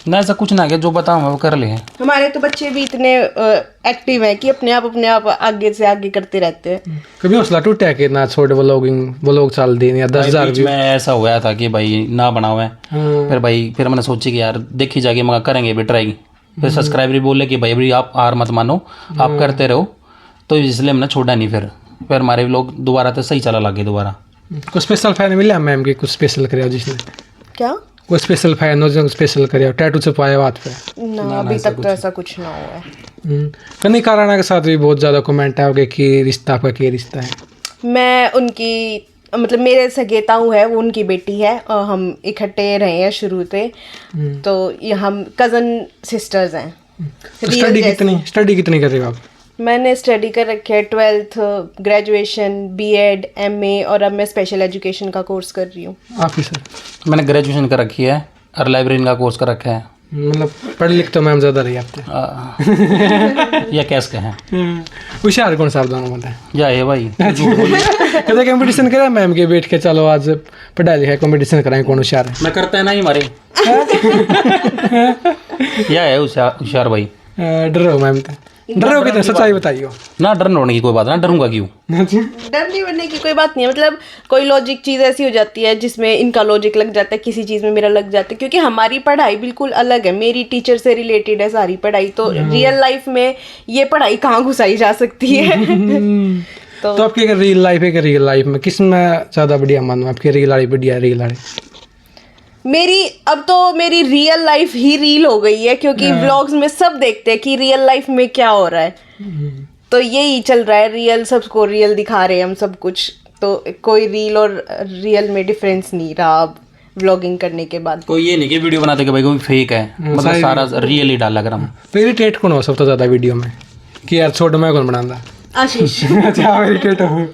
ना। ऐसा कुछ ना कि जो बताऊँ वो कर ले। हमारे तो बच्चे भी इतने एक्टिव हैं कि अपने आप आगे से आगे करते रहते हैं। कभी हौसला टूटा है कि ना छोड़ व्लॉग चाल दी या 10,000 बीच में ऐसा हुआ था कि भाई ना बनाओ है, फिर मैंने सोची कि यार देखी जाएगी, मगर करेंगे भी ट्राई। फिर सब्सक्राइबर बोले कि भाई अभी आप हार मत मानो, आप करते रहो, तो इसलिए हमने छोड़ा नहीं। फिर हमारे लोग दोबारा तो सही चला लगे दोबारा। कुछ स्पेशल फैन मिला मैम की? कुछ स्पेशल करे जिसने? क्या कोई स्पेशल फैन हो जो स्पेशल करे, टैटू छुपाया हाथ पे? ना, अभी तक तो ऐसा कुछ ना हुआ है। कन्नी काराना के साथ भी बहुत ज़्यादा कमेंट आओगे कि रिश्ता आपका क्या रिश्ता है? मैं उनकी मतलब मेरे सगेताऊ है, वो उनकी बेटी है और हम इकट्ठे रहे हैं शुरू से, तो ये हम कज़न सिस्टर्स हैं। स्टडी कितनी कर रहे हो आप? मैंने स्टडी कर रखी है 12th, ग्रेजुएशन, बीएड, एमए, और अब मैं स्पेशल एजुकेशन का कोर्स कर रही हूँ। आप ही सर? मैंने ग्रेजुएशन कर रखी है और लाइब्रेरी का कोर्स कर रखा है। मतलब पढ़ लिख तो मैम ज़्यादा रही आपने। या कैस के हैं होशियार कौन सा आप दोनों बताएं? या है भाई। कभी कंपटीशन करा मैम के बैठ के, चलो आज पढ़ाई लिखाई कंपटीशन कराएं कौन होशियार है? मैं करता है ना ही हमारे। या है होशियार भाई। डरो मैम तो डरो कितना, सच्चाई बताइए ना। डरने होने की कोई बात ना, डरूंगा क्यों? डरने वरने की कोई बात नहीं है। मतलब कोई लॉजिक चीज़ ऐसी हो जाती है जिसमें इनका लॉजिक लग जाता है, किसी चीज़ में मेरा लग जाता है, क्योंकि हमारी पढ़ाई बिल्कुल अलग है। मेरी टीचर से रिलेटेड है सारी पढ़ाई, तो रियल लाइफ में ये पढ़ाई कहाँ घुसाई जा सकती है? तो आपकी रियल लाइफ है कि रियल लाइफ में किस में ज़्यादा बढ़िया मानो? आपकी रियल लाइफ बढ़िया? रियल लाइफ अब तो मेरी रियल लाइफ ही रील हो गई है, क्योंकि व्लॉग्स में सब देखते हैं कि रियल लाइफ में क्या हो रहा है, तो यही चल रहा है। रियल, सबको रियल दिखा रहे हैं हम सब कुछ, तो कोई रील और रियल में डिफरेंस नहीं रहा अब व्लॉगिंग करने के बाद। कोई ये नहीं कि वीडियो बनाते कि भाई कोई फेक है, मतलब सारा रियल ही डाल लग रहा हूँ। तो इरिटेट कौन हो सबसे ज़्यादा वीडियो में कि यार छोड़ मैं कौन बनाता? आशीष। अच्छा, इरिटेट हो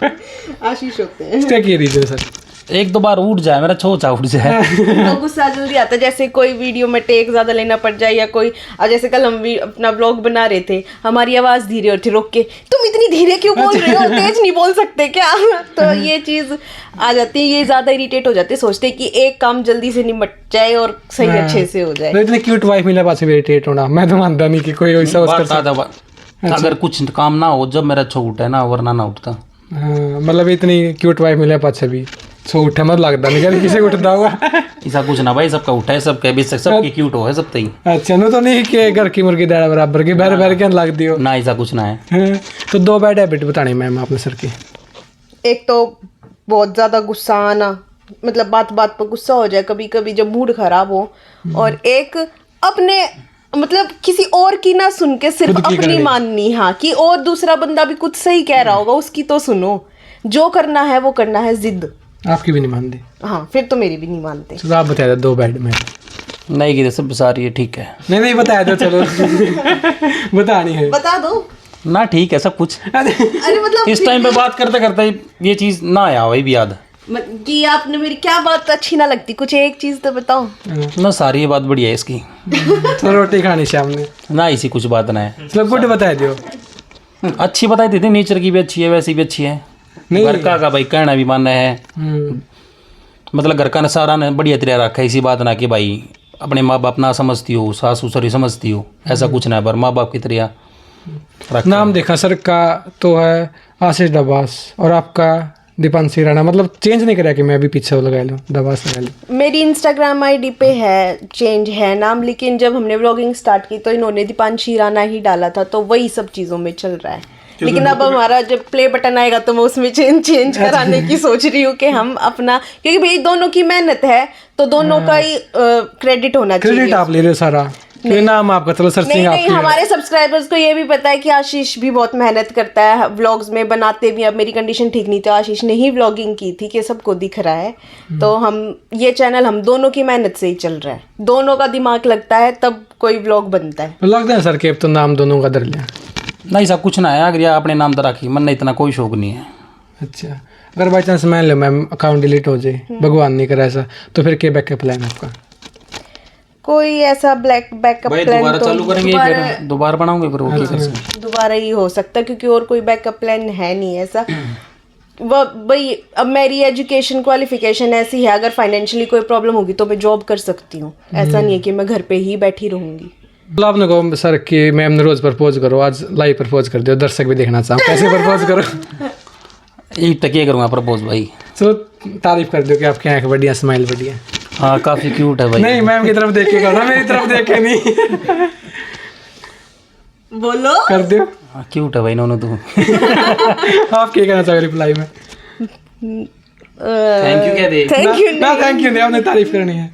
आशीष होते हैं। इसका क्या रीजन सर? एक दो बार उठ जाए मेरा छोचा उठ जाए तो गुस्सा जल्दी आता है। जैसे कोई वीडियो में टेक ज़्यादा लेना पड़ जाए, या कोई जैसे कल हम अपना ब्लॉग बना रहे थे, हमारी आवाज़ धीरे और थी, रोक के तुम इतनी धीरे क्यों बोल रहे हो, तेज नहीं बोल सकते क्या? तो ये चीज़ आ जाती है, ये ज़्यादा इरिटेट हो जाते हैं, सोचते हैं कि एक काम जल्दी से निपट जाए और सही अच्छे से हो जाए। इतनी क्यूट वाइफ मिला पास इरिटेट होना, मैं तो मानता नहीं कि कोई ऐसा कर सकता। अगर कुछ काम ना हो जब मेरा छो उठे ना, वरना ना उठता। मतलब इतनी क्यूट वाइफ मिले पास भी छो उठे मत लगता नहीं, किसे उठता होगा ऐसा कुछ ना भाई, सबका उठा है, सबका भी सबकी क्यूट हो है सब तई। अच्छा, नो तो नहीं कि घर की मुर्गी दाड़ा बराबर की बैर बैर के लग दियो ना, ऐसा कुछ ना है। तो 2 बैड हैबिट बताने मैम आपने सर की। एक तो बहुत ज़्यादा गुस्सा आना, मतलब बात बात पर गुस्सा हो जाए कभी कभी जब मूड खराब हो, और एक अपने मतलब किसी और की ना सुन के सिर्फ अपनी माननी। हाँ, कि और दूसरा बंदा भी कुछ सही कह रहा होगा उसकी तो सुनो, जो करना है वो करना है, जिद। आपकी भी नहीं मानती? हाँ, फिर तो मेरी भी नहीं मानते। तो आप बता दो 2 बैड में। नहीं की सब सारी है, ठीक है। नहीं बताया दो, चलो बतानी है, बता दो ना। ठीक है सब कुछ। अरे मतलब इस टाइम पे बात करते करते ये चीज ना आया वही भी याद। कि आपने मेरी क्या बात अच्छी ना लगती, कुछ एक चीज तो बताओ। ना सारी ये बात बढ़िया है इसकी। तो रोटी खानी शाम में, ना इसी कुछ बात ना है। चलो गुड बता दियो। अच्छी बताई थी, नेचर की भी अच्छी है, वैसी भी अच्छी है। नहीं। घर का भाई कहना भी मानना है, मतलब घर का सारा ने बढ़िया तरह रखा है। इसी बात ना कि भाई अपने माँ बाप ना समझती हो, सास ससुर समझती हो, ऐसा कुछ ना है, पर माँ बाप की तरह रखा नाम देखा सर का तो है आशीष डबास और आपका दीपांशी राणा, मतलब चेंज नहीं करा कि मैं अभी पीछे वो लगा लूँ, डबास लगा लूँ। मेरी इंस्टाग्राम आईडी पे है चेंज है नाम, लेकिन जब हमने व्लॉगिंग स्टार्ट की तो इन्होंने दीपांशी राणा ही डाला था, तो वही सब चीज़ों में चल रहा है। लेकिन अब हमारा जब प्ले बटन आएगा तो मैं उसमें चेंज कराने की सोच रही हूँ कि हम अपना, क्योंकि भाई दोनों की मेहनत है तो दोनों का ही क्रेडिट होना चाहिए। क्रेडिट आप ले रहे हो सारा, क्योंकि नाम आपका, चलो सर्चिंग नहीं आपकी है। हमारे सब्सक्राइबर्स को ये भी पता है कि आशीष भी बहुत मेहनत करता है, व्लॉग्स में बनाते भी। अब मेरी कंडीशन ठीक नहीं थी, आशीष ने ही व्लॉगिंग की थी कि सबको दिख रहा है। तो हम ये चैनल हम दोनों की मेहनत से ही चल रहा है, दोनों का दिमाग लगता है तब कोई व्लॉग बनता है। लगता है सर के अब तो नाम दोनों का दर लिया। नहीं सब कुछ ना है, अगर या अपने नाम तो रखी, मन में इतना कोई शौक नहीं है। अच्छा, अगर बाई चांस मान लो मैम अकाउंट डिलीट हो जाए, भगवान नहीं करे ऐसा, तो फिर क्या बैकअप प्लान आपका? कोई ऐसा बैकअप भाई प्लान दोबारा तो चालू करेंगे, फिर दोबारा बनाओगे, फिर वो क्या कर सकते। दोबारा ही हो सकता है, क्योंकि और कोई बैकअप प्लान है नहीं ऐसा। वो भाई अब मेरी एजुकेशन क्वालिफिकेशन ऐसी है, अगर फाइनेंशियली कोई प्रॉब्लम होगी तो मैं जॉब कर सकती हूँ, ऐसा नहीं है कि मैं घर पे ही बैठी रहूंगी। मतलब आपने कहो सर कि मैम ने रोज प्रपोज करो, आज लाइव प्रपोज कर दियो, दर्शक भी देखना चाहो कैसे प्रपोज करो। एक टके करूँगा प्रपोज भाई। चलो तारीफ कर दो कि आपकी आंख बढ़िया, स्माइल बढ़िया। हाँ काफ़ी क्यूट है भाई। नहीं मैम की तरफ देख के करो, मेरी तरफ देख के नहीं। बोलो कर दो। हाँ क्यूट है भाई नोनू तू। आप क्या कहना चाहोगे रिप्लाई में? थैंक यू कह दे। Thank you. ना थैंक यू नहीं, आपने तारीफ करनी है।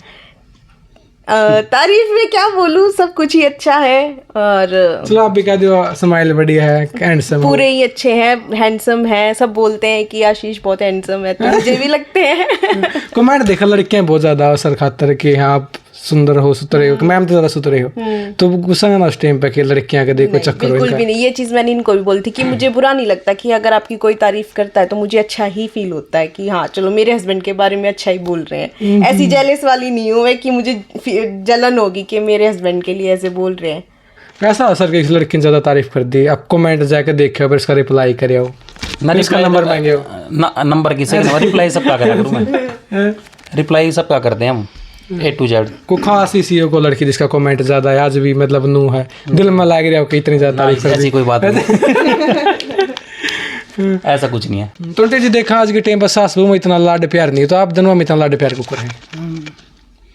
तारीफ में क्या बोलूं, सब कुछ ही अच्छा है। और चलो आप भी कह दो स्माइल बढ़िया है, हैंडसम पूरे ही अच्छे हैं, हैंडसम है। सब बोलते हैं कि आशीष बहुत हैंडसम है, तो मुझे भी लगते हैं। कमेंट देखा लड़कियां बहुत ज्यादा अवसर खातर कि हाँ आप सुंदर हो, सुतरे हो, मैम तो ज्यादा सुतरे हो, तो गुस्सा ना उस टाइम पे कि लड़कियां के देखो चक्कर हो बिल्कुल इनका। भी नहीं, ये चीज मैंने इनको भी बोली थी कि मुझे बुरा नहीं लगता, कि अगर आपकी कोई तारीफ करता है तो मुझे अच्छा ही फील होता है कि हाँ चलो मेरे हस्बैंड के बारे में अच्छा ही बोल रहे हैं। ऐसी जेलस वाली नहीं हूँ मैं कि मुझे जलन होगी कि मेरे हस्बैंड के लिए ऐसे बोल रहे हैं। ऐसा असर कि लड़की ने ज्यादा तारीफ कर दी, आप कमेंट जाके देखे हो, फिर इसका रिप्लाई करे हो, इसका नंबर मांगे हो। नंबर किसे रिप्लाई सबका करा करूँ मैं। रिप्लाई सबका करते हैं हम, A to Z। को खास इसी को लड़की जिसका कमेंट ज्यादा है, आज भी मतलब नू है, दिल में लाग रहा हो कि इतनी ज्यादा तारीफ कर ऐसी दी। कोई बात नहीं। ऐसा कुछ नहीं है। तो जी देखा आज के टाइम पर सास बहू में इतना लाड प्यार नहीं है, तो आप दोनों में इतना लाड प्यार को करें।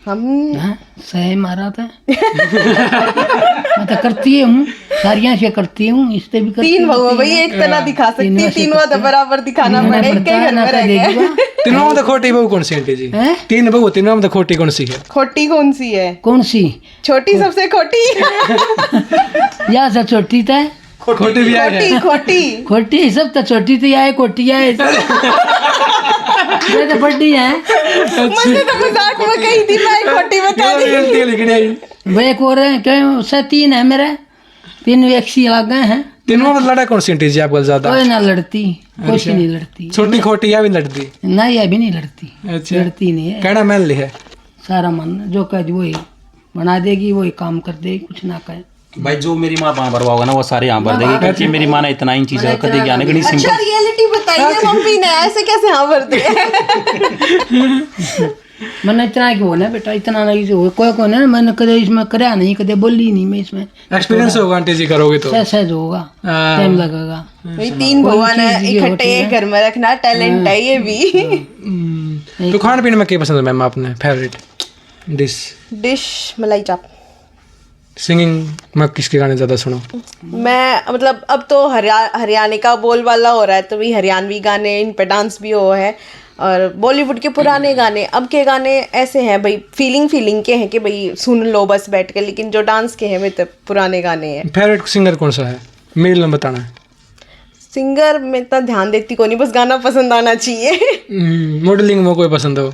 हम हाँ, सही मारा था। मैं तो करती हूँ, सारियां से करती हूँ, इससे भी करती तीन बहु भाई एक तना दिखा सकती है, तीनों तो बराबर दिखाना पड़े, एक घर में रह गए। तीनों में तो खोटी बहू कौन सी आंटी जी? हैं? तीन बहू, तीनों में तो खोटी कौन सी है? खोटी कौन सी है? कौन सी? छोटी सबसे खोटी। या सब छोटी था, खोटी भी है। खोटी खोटी खोटी सब तो छोटी थी, आए कोटी आए। ये तो बड़ी है। मुझे तो मजाक में कही थी, मैं खोटी बता दी। लेकिन आई वो एक और है, क्यों उससे तीन है मेरे, तीन वैक्सी लग गए हैं। तीनों में लड़ा कौन सी आंटी जी आपको ज्यादा? कोई ना लड़ती, कोई सी नहीं लड़ती। छोटी खोटी या भी लड़ती? ना ये भी नहीं लड़ती, अच्छा, लड़ती नहीं है। कहना मैन ली है सारा मन जो कह वही बना देगी, वही काम कर देगी, कुछ ना कहे। भाई जो मेरी माँ वहाँ भरवा होगा ना वो सारे यहाँ भर देगी, क्योंकि मेरी माँ ने इतना ही चीज़ कर देगी आने के लिए अच्छा सिंपल। रियलिटी बताइए मम्मी ने, ऐसे कैसे हाँ भर दे? मैंने इतना कि बोला बेटा, इतना नहीं जो कोई कोई ना, मैंने कदे इसमें कराया नहीं, कदे बोली नहीं मैं इसमें। एक्सपीरियंस होगा आंटी जी करोगे तो। सहज होगा, टाइम लगेगा। भाई तीन भगवान है, इकट्ठे एक घर में रखना टैलेंट है ये भी। तो खाने पीने में क्या पसंद है मैम आपने? फेवरेट डिश मलाई चाप। सिंगिंग में किसके गाने ज्यादा सुनो? मैं मतलब अब तो हरियाणा का बोल वाला हो रहा है, तो भी हरियाणवी गाने, इन पे डांस भी हो है। और बॉलीवुड के पुराने गाने, अब के गाने ऐसे हैं भाई फीलिंग के हैं कि भाई सुन लो बस बैठ के, लेकिन जो डांस के हैं वे तो पुराने गाने हैं। फेवरेट सिंगर कौन सा है? मेल में बताना है। सिंगर में इतना ध्यान देती को नहीं, बस गाना पसंद आना चाहिए। मॉडलिंग में कोई पसंद हो?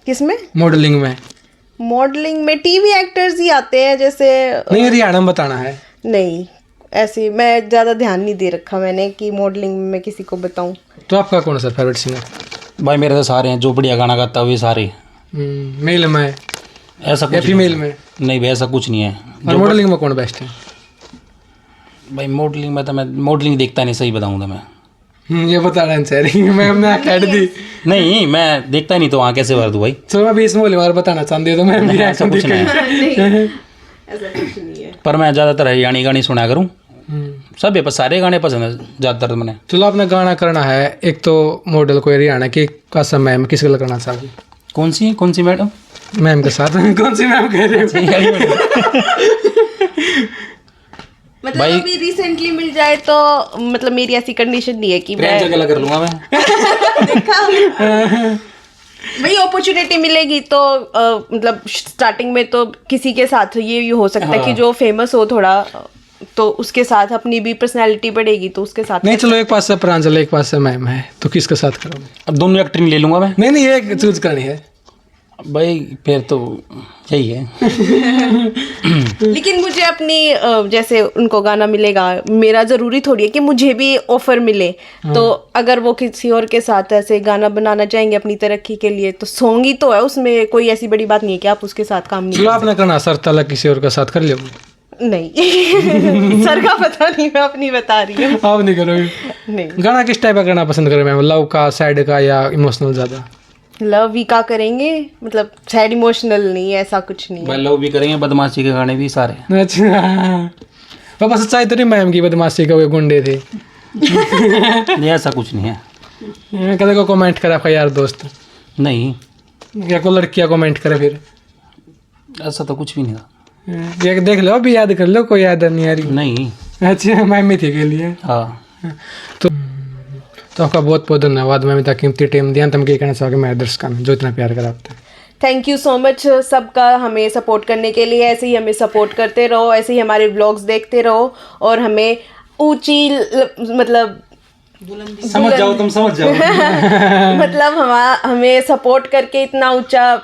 किसमें? मॉडलिंग में? मॉडलिंग में टीवी एक्टर्स ही आते हैं, जैसे नहीं हरियाणा में बताना है। नहीं ऐसे मैं ज़्यादा ध्यान नहीं दे रखा मैंने कि मॉडलिंग में मैं किसी को बताऊं। तो आपका कौन सा फेवरेट सिंगर? भाई मेरे तो सारे हैं, जो बढ़िया गाना गाता है वे सारे। मेल में ऐसा या कुछ फीमेल में? नहीं भाई, ऐसा कुछ नहीं है। और मॉडलिंग में कौन बेस्ट है? भाई मॉडलिंग में तो मैं मॉडलिंग देखता नहीं, सही बताऊँ तो मैं। ये बता रहे हैं सर, मैं हमने कैट दी नहीं, मैं देखता ही नहीं, तो वहाँ कैसे भर दूँ भाई। चलो मैं 20 बोले और बताना चाहती हूँ तो मैं भी ऐसा कुछ नहीं है। ऐसा कुछ नहीं है। पर मैं ज़्यादातर हरियाणी गाने सुना करूँ, सब है, पर सारे गाने पसंद है ज़्यादातर तो मैंने। चलो आपने गाना करना है, एक तो मॉडल को हरियाणा की का समय में किसके लिए करना चाहोगे? कौन सी मैडम? मैम के साथ। कौन सी मैम कह रहे हो? मतलब भाई- अभी रिसेंटली मिल जाए तो मतलब मेरी ऐसी कंडीशन नहीं है कि मैं जगह कर लूँगा मैं। वही अपॉर्चुनिटी मिलेगी तो मतलब स्टार्टिंग में तो किसी के साथ ये हो सकता है कि जो फेमस हो थोड़ा, तो उसके साथ अपनी भी पर्सनालिटी बढ़ेगी तो उसके साथ। नहीं चलो, एक पास से प्रांजल एक पास से मैम है, तो किसके साथ करोगे? अब दोनों एक्टिंग ले लूँगा मैं। नहीं एक चूज करनी है। भाई फिर तो यही है। लेकिन मुझे अपनी जैसे उनको गाना मिलेगा, मेरा ज़रूरी थोड़ी है कि मुझे भी ऑफर मिले। तो अगर वो किसी और के साथ ऐसे गाना बनाना चाहेंगे अपनी तरक्की के लिए, तो सॉन्ग ही तो है, उसमें कोई ऐसी बड़ी बात नहीं है कि आप उसके साथ काम नहीं चलो आपने करना सर तला किसी और के साथ कर लियो। नहीं सर का पता नहीं, मैं अपनी बता रही हूँ। आप नहीं करोगे? नहीं, गाना किस टाइप का करना पसंद करें मैम? लव का, सैड का या इमोशनल ज़्यादा? लव ही का करेंगे, मतलब सैड इमोशनल नहीं, ऐसा कुछ नहीं है। भाई लव भी करेंगे, बदमाशी के गाने भी सारे। अच्छा, पापा सच्चाई तो नहीं मैम की बदमाशी का वो गुंडे थे? नहीं ऐसा कुछ नहीं है। कदे को कमेंट करे आपका यार दोस्त, नहीं या को लड़कियाँ कमेंट करे फिर? ऐसा तो कुछ भी नहीं था। ये देख लो, अभी याद कर लो, कोई याद नहीं आ रही। नहीं। अच्छा, मैम ही थी के लिए। हाँ तो आपका बहुत बहुत धन्यवाद मैम, इतना कीमती टाइम दिया। तुम क्या कहना चाहोगे मेरे दर्शकों में जो इतना प्यार कराते हैं? थैंक यू सो मच सबका हमें सपोर्ट करने के लिए। ऐसे ही हमें सपोर्ट करते रहो, ऐसे ही हमारे व्लॉग्स देखते रहो और हमें ऊंची मतलब समझ जाओ, तुम समझ जाओ। मतलब हमें सपोर्ट करके इतना ऊंचा,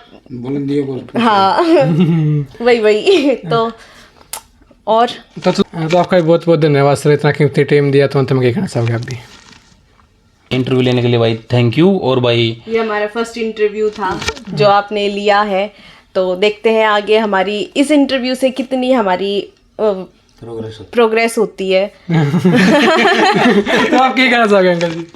हाँ वही तो और तो आपका भी बहुत बहुत धन्यवाद सर, इतना कीमती टाइम दिया। तो तुम क्या कहना चाहोगे आप भी? इंटरव्यू लेने के लिए भाई थैंक यू। और भाई ये हमारा फर्स्ट इंटरव्यू था जो आपने लिया है, तो देखते हैं आगे हमारी इस इंटरव्यू से कितनी हमारी प्रोग्रेस होती है। तो आप क्या कहना चाहोगे अंकल जी?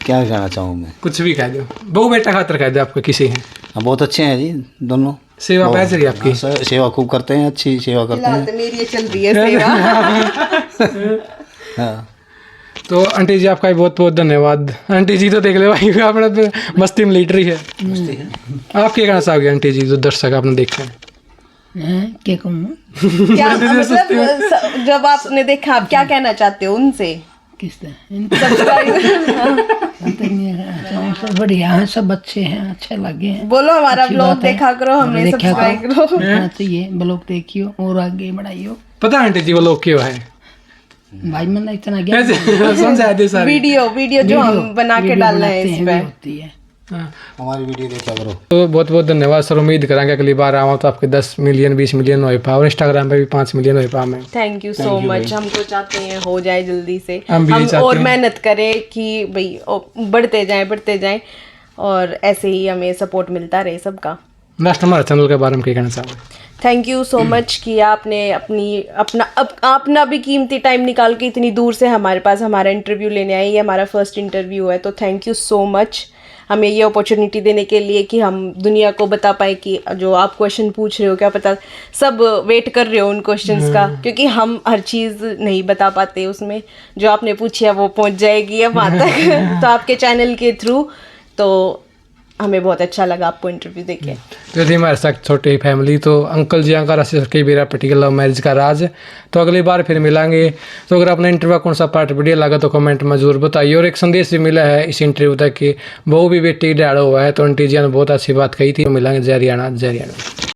क्या कहना चाहूँ मैं? कुछ भी कह दो, बहू बेटा खातर कह दो, आपको किसी है? हाँ, बहुत अच्छे हैं जी दोनों। सेवा पैसे रही आपकी? सेवा खूब करते हैं, अच्छी सेवा करते फिलहाल हैं। तो मेरी ये चल रही है सेवा। हाँ, तो आंटी जी आपका भी बहुत बहुत धन्यवाद। आंटी जी तो देख ले भाई, आपने तो मस्ती में लीट रही है। आप क्या कहना चाहोगे आंटी जी, जो दर्शक आपने देखे हैं? क्या कहूँ? क्या मतलब जब आपने देखा, आप क्या कहना चाहते हो उनसे? किस सब बढ़िया हैं, सब अच्छे हैं, अच्छे लगे हैं। बोलो हमारा अच्छी ब्लॉग बात है। देखा करो, हमें देखा सब्सक्राइब करो। करना चाहिए, ब्लॉग देखियो और आगे बढ़ाइयो। पता है आंटी जी वो लोग क्यों है? भाई मैंने इतना ज्ञान समझा दे सारी वीडियो जो हम बना के डालना है इस पे। होती है। हमारी वीडियो देखा करो। तो बहुत बहुत धन्यवाद सर। उम्मीद करेंगे अगली बार आवा तो आपके 10 मिलियन 20 मिलियन हो पाओ, और इंस्टाग्राम पे भी 5 मिलियन हो पाओ मैं। Thank you so much. हम तो चाहते हैं हो जाए जल्दी से, हम भी हम चाहते और हैं। मेहनत करें कि भाई बढ़ते जाएं और ऐसे ही हमें सपोर्ट मिलता रहे सबका। लास्ट हमारे चैनल के बारे में क्या कहना चाहोगे? थैंक यू सो मच कि आपने अपना भी कीमती टाइम निकाल के इतनी दूर से हमारे पास हमारा इंटरव्यू लेने आए। ये हमारा फर्स्ट इंटरव्यू है, तो थैंक यू सो मच हमें ये अपॉर्चुनिटी देने के लिए कि हम दुनिया को बता पाए कि जो आप क्वेश्चन पूछ रहे हो, क्या पता सब वेट कर रहे हो उन क्वेश्चंस का, क्योंकि हम हर चीज़ नहीं बता पाते उसमें। जो आपने पूछी है वो पहुंच जाएगी अब वहाँ तक। तो आपके चैनल के थ्रू, तो हमें बहुत अच्छा लगा आपको इंटरव्यू देके। तो यदि हमारे साथ छोटी फैमिली, तो अंकल जी का राशि की मेरा पर्टिकुलर लव मैरिज का राज। तो अगली बार फिर मिलेंगे। तो अगर अपना इंटरव्यू कौन सा पार्ट बढ़िया लगा तो कमेंट में जरूर बताइए। और एक संदेश भी मिला है इस इंटरव्यू तक कि बहू भी बेटी डाड़ा हुआ है, तो आंटी जी ने बहुत अच्छी बात कही थी। मिलेंगे। जय हरियाणा, जय हरियाणा।